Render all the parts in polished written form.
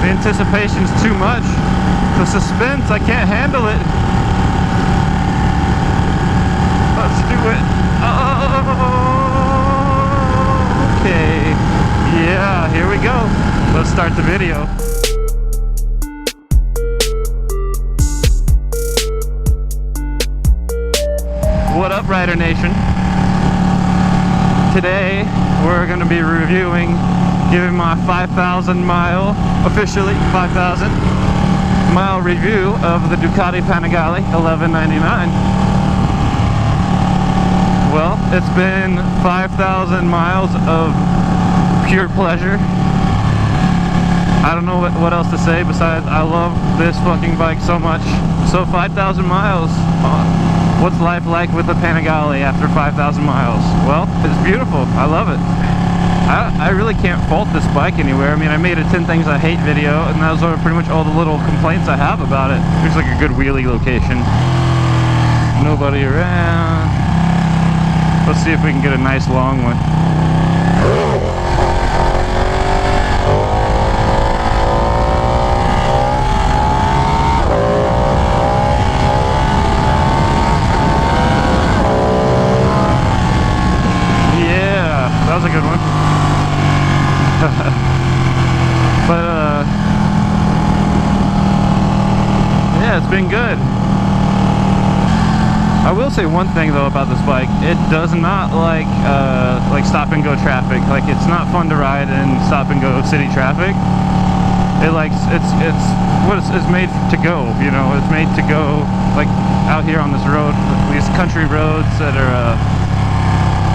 The anticipation's too much. The suspense, I can't handle it. Let's do it. Oh, okay. Yeah, here we go. Let's start the video. What up, Rider Nation? Today, we're going to be reviewing, giving my 5,000 mile, officially 5,000 mile review of the Ducati Panigale 1199. Well, it's been 5,000 miles of pure pleasure. I don't know what else to say besides I love this fucking bike so much. So 5,000 miles. What's life like with the Panigale after 5,000 miles? Well, it's beautiful. I love it. I really can't fault this bike anywhere. I mean, I made a 10 things I hate video, and those are pretty much all the little complaints I have about it. Looks like a good wheelie location. Nobody around. Let's see if we can get a nice long one. That was a good one. But yeah, it's been good. I will say one thing though about this bike: it does not like stop and go traffic. Like, it's not fun to ride in stop and go city traffic. It's made to go. You know, it's made to go like out here on this road, these country roads that are.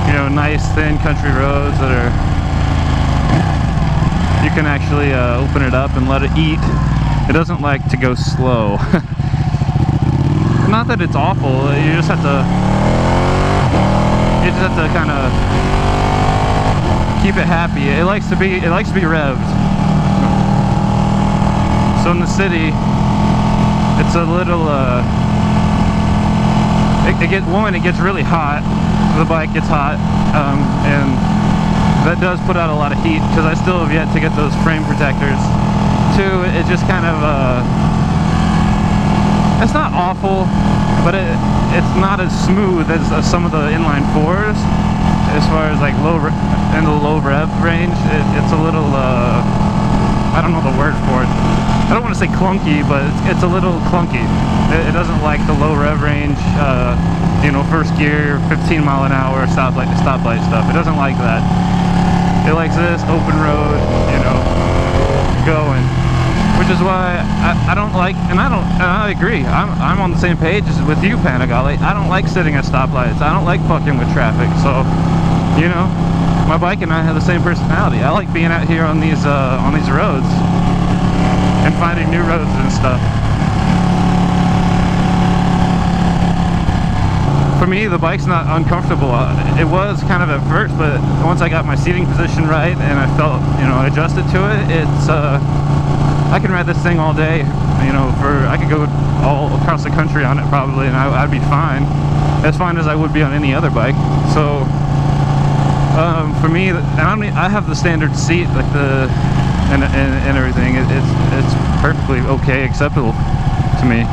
You know, nice thin country roads that are, you can actually open it up and let it eat. It doesn't like to go slow. Not that it's awful, you just have to kind of keep it happy. It likes to be revved. So in the city, it's a little it gets really hot. The bike gets hot, and that does put out a lot of heat, because I still have yet to get those frame protectors. Two, it just kind of it's not awful, but it's not as smooth as some of the inline fours. As far as like in the low rev range, it's a little I don't know the word for it. I don't want to say clunky, but it's a little clunky. It doesn't like the low rev range, you know, first gear, 15 mile an hour stoplight stuff. It doesn't like that. It likes this open road, you know, going. Which is why I don't like, and I agree. I'm on the same page with you, Panigale. I don't like sitting at stoplights. I don't like fucking with traffic. So, you know, my bike and I have the same personality. I like being out here on these roads and finding new roads and stuff. For me, the bike's not uncomfortable. It was kind of at first, but once I got my seating position right and I felt, you know, adjusted to it, it's I can ride this thing all day. You know, I could go all across the country on it probably, and I'd be fine, as fine as I would be on any other bike. So for me, and I have the standard seat, like and everything. It's perfectly okay, acceptable to me.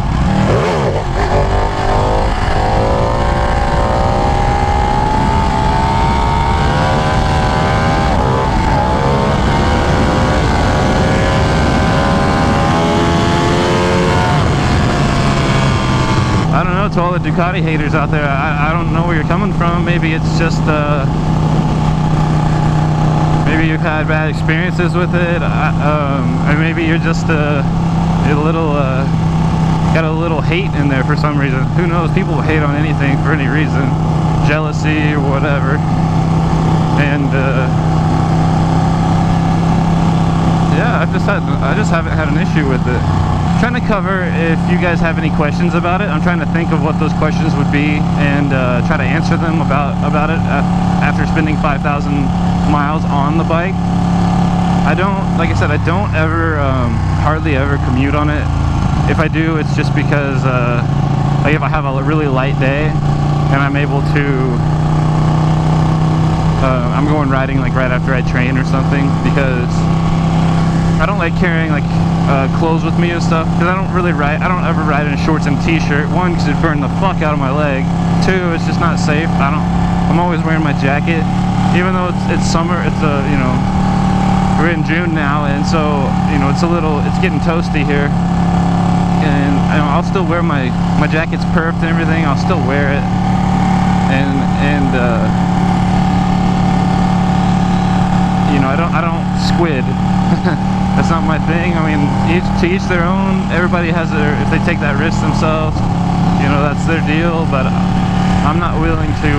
I don't know, to all the Ducati haters out there, I don't know where you're coming from. Maybe it's just, maybe you've had bad experiences with it, or maybe you're just got a little hate in there for some reason. Who knows? People hate on anything for any reason, jealousy or whatever. And yeah, I just haven't had an issue with it. I'm trying to cover, if you guys have any questions about it, I'm trying to think of what those questions would be and try to answer them about it after spending 5,000 miles on the bike. Like I said, I don't ever, hardly ever commute on it. If I do, it's just because, like if I have a really light day and I'm able to, I'm going riding like right after I train or something, because I don't like carrying like clothes with me and stuff, because I don't ever ride in shorts and t-shirt. One, because it burned the fuck out of my leg. Two, it's just not safe. I'm always wearing my jacket, even though it's summer. It's you know, we're in June now, and so, you know, it's getting toasty here, and you know, I'll still wear my jacket's perfed and everything. I'll still wear it, and you know, I don't squid. That's not my thing. I mean, to each their own. Everybody has if they take that risk themselves, you know, that's their deal. But I'm not willing to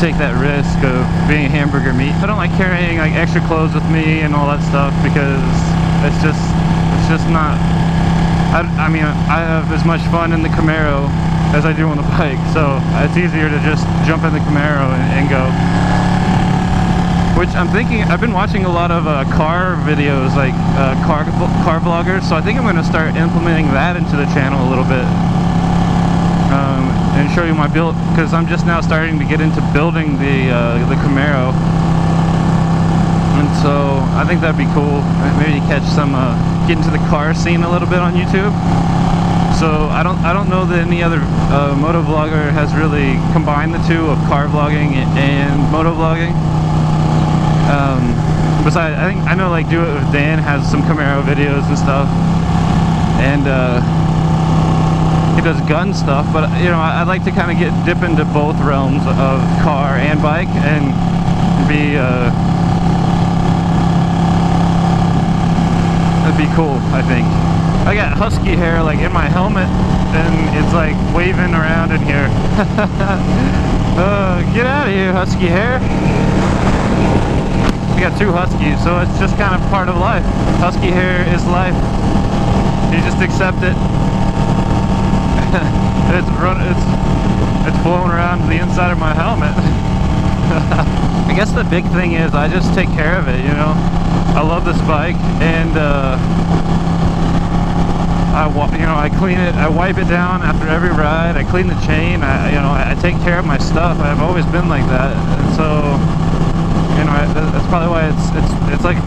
take that risk of being hamburger meat. I don't like carrying like extra clothes with me and all that stuff, because it's just not. I mean, I have as much fun in the Camaro as I do on the bike, so it's easier to just jump in the Camaro and go. Which I'm thinking, I've been watching a lot of car videos, like car vloggers, so I think I'm going to start implementing that into the channel a little bit, and show you my build, because I'm just now starting to get into building the Camaro, and so I think that'd be cool. Maybe catch some, get into the car scene a little bit on YouTube. So I don't know that any other moto vlogger has really combined the two of car vlogging and moto vlogging. Besides, I know like Do It With Dan has some Camaro videos and stuff, and he does gun stuff, but you know, I'd like to kind of dip into both realms of car and bike, and be that'd be cool. I think I got husky hair like in my helmet, and it's like waving around in here. Get out of here, husky hair. We got two huskies, so it's just kind of part of life. Husky hair is life. You just accept it. It's blowing around the inside of my helmet. I guess the big thing is I just take care of it, you know. I love this bike, and I clean it. I wipe it down after every ride. I clean the chain. I take care of my stuff. I've always been like that, and so, you know, that's probably why it's like,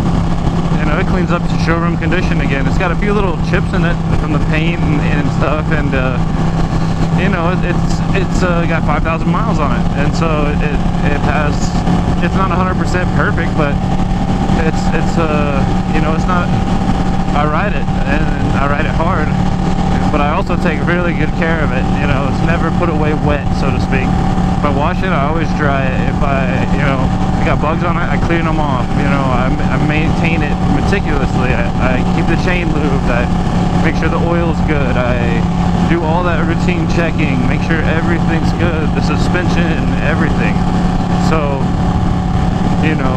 you know, it cleans up to showroom condition again. It's got a few little chips in it from the paint and stuff, and you know, it's got 5,000 miles on it, and so it's not 100% perfect, but it's you know, it's not. I ride it, and I ride it hard, but I also take really good care of it. You know, it's never put away wet, so to speak. If I wash it, I always dry it. If you know, I got bugs on it, I clean them off. You know, I maintain it meticulously. I keep the chain lubed. I make sure the oil's good. I do all that routine checking, make sure everything's good, the suspension, everything. So, you know,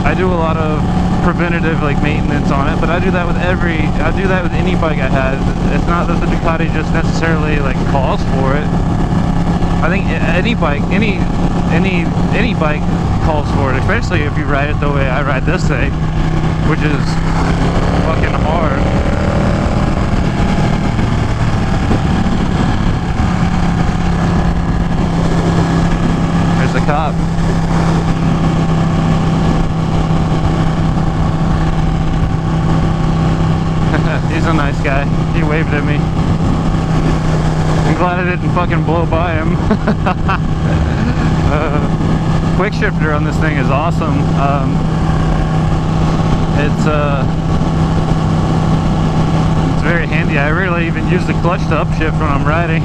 I do a lot of preventative like maintenance on it, but I do that with any bike I had. It's not that the Ducati just necessarily like calls for it. I think any bike calls for it, especially if you ride it the way I ride this thing, which is fucking hard. There's a cop. He's a nice guy. He waved at me. I'm glad I didn't fucking blow by him. Quick shifter on this thing is awesome. It's very handy. I rarely even use the clutch to upshift when I'm riding.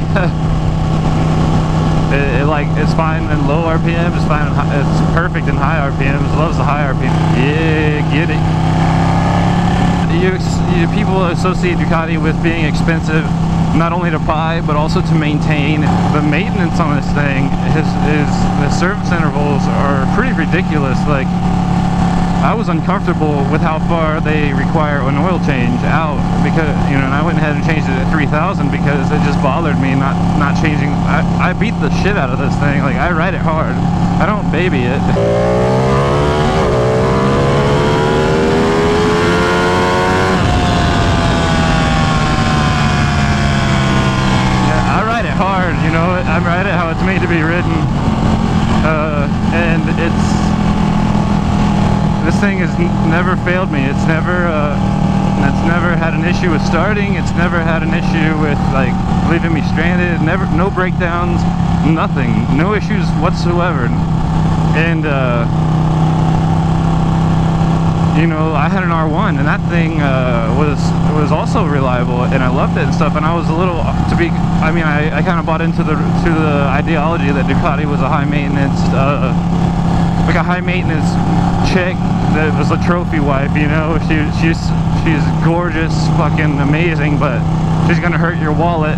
It's fine in low RPM. It's fine. It's perfect in high RPMs. Loves the high RPM. Yeah, get it. People associate Ducati with being expensive, not only to buy but also to maintain. The maintenance on this thing the service intervals are pretty ridiculous. Like, I was uncomfortable with how far they require an oil change out, because, you know, and I went ahead and changed it at 3,000 because it just bothered me not changing. I beat the shit out of this thing. Like, I ride it hard. I don't baby it. Hard, you know, I ride it how it's made to be ridden, and never failed me. It's never had an issue with starting. It's never had an issue with like leaving me stranded. No breakdowns, nothing, no issues whatsoever. And you know, I had an R1, and that thing was also reliable, and I loved it and stuff. And I was a little, I kind of bought into the ideology that Ducati was a high maintenance, like a high maintenance chick that was a trophy wife. You know, she's gorgeous, fucking amazing, but she's gonna hurt your wallet.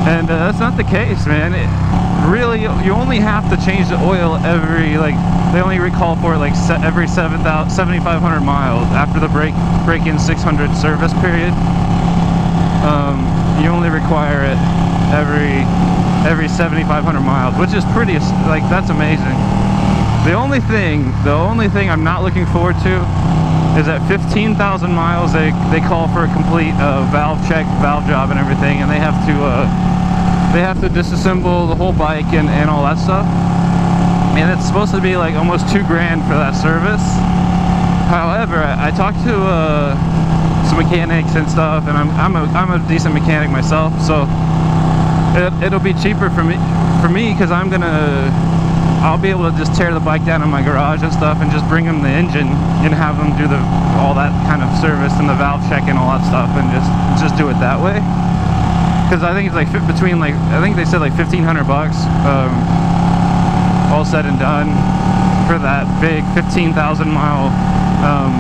And that's not the case, man. Really, you only have to change the oil every, like, they only recall for it like every 7,500 miles after the break-in 600 service period. You only require it every 7,500 miles, which is pretty, like, that's amazing. The only thing I'm not looking forward to is at 15,000 miles they call for a complete valve check, valve job and everything, and they have to disassemble the whole bike and all that stuff. And it's supposed to be like almost $2 grand for that service. However, I talked to some mechanics and stuff, and I'm a decent mechanic myself, so it'll be cheaper for me because I'll be able to just tear the bike down in my garage and stuff, and just bring them the engine and have them do all that kind of service and the valve check and all that stuff, and just do it that way. Because I think it's like between, like, I think they said like 1,500 bucks, all said and done, for that big 15,000 mile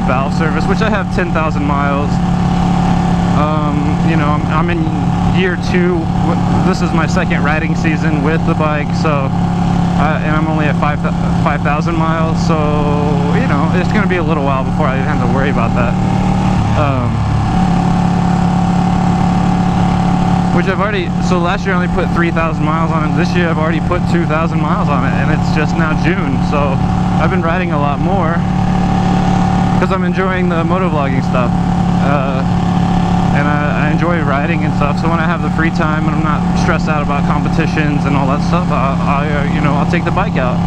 valve service, which I have 10,000 miles. You know, I'm in year 2. This is my second riding season with the bike, so and I'm only at 5,000 miles, so you know, it's gonna be a little while before I have to worry about that. Which I've already, so last year I only put 3,000 miles on it. This year I've already put 2,000 miles on it, and it's just now June, so I've been riding a lot more because I'm enjoying the motovlogging stuff, and I enjoy riding and stuff. So when I have the free time and I'm not stressed out about competitions and all that stuff, you know, I'll take the bike out.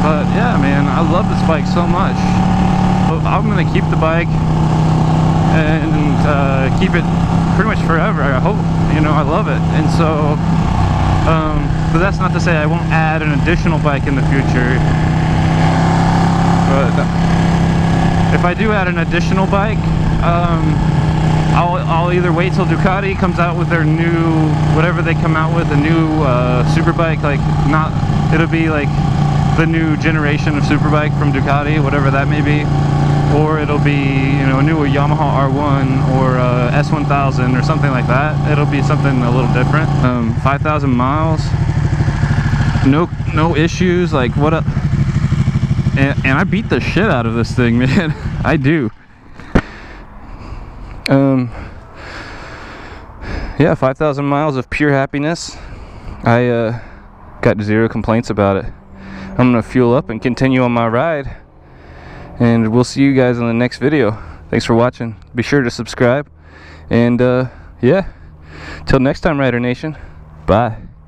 But yeah, man, I love this bike so much. I'm gonna keep the bike and keep it pretty much forever, I hope. You know, I love it. And so but that's not to say I won't add an additional bike in the future. But if I do add an additional bike, I'll either wait till Ducati comes out with their new, whatever they come out with, a new superbike, like, it'll be like the new generation of superbike from Ducati, whatever that may be. Or it'll be, you know, a newer Yamaha R1 or S1000 or something like that. It'll be something a little different. 5,000 miles, no issues. Like, what up? And I beat the shit out of this thing, man. I do. Yeah, 5,000 miles of pure happiness. I got 0 complaints about it. I'm gonna fuel up and continue on my ride. And we'll see you guys in the next video. Thanks for watching. Be sure to subscribe. And yeah, till next time, Rider Nation. Bye.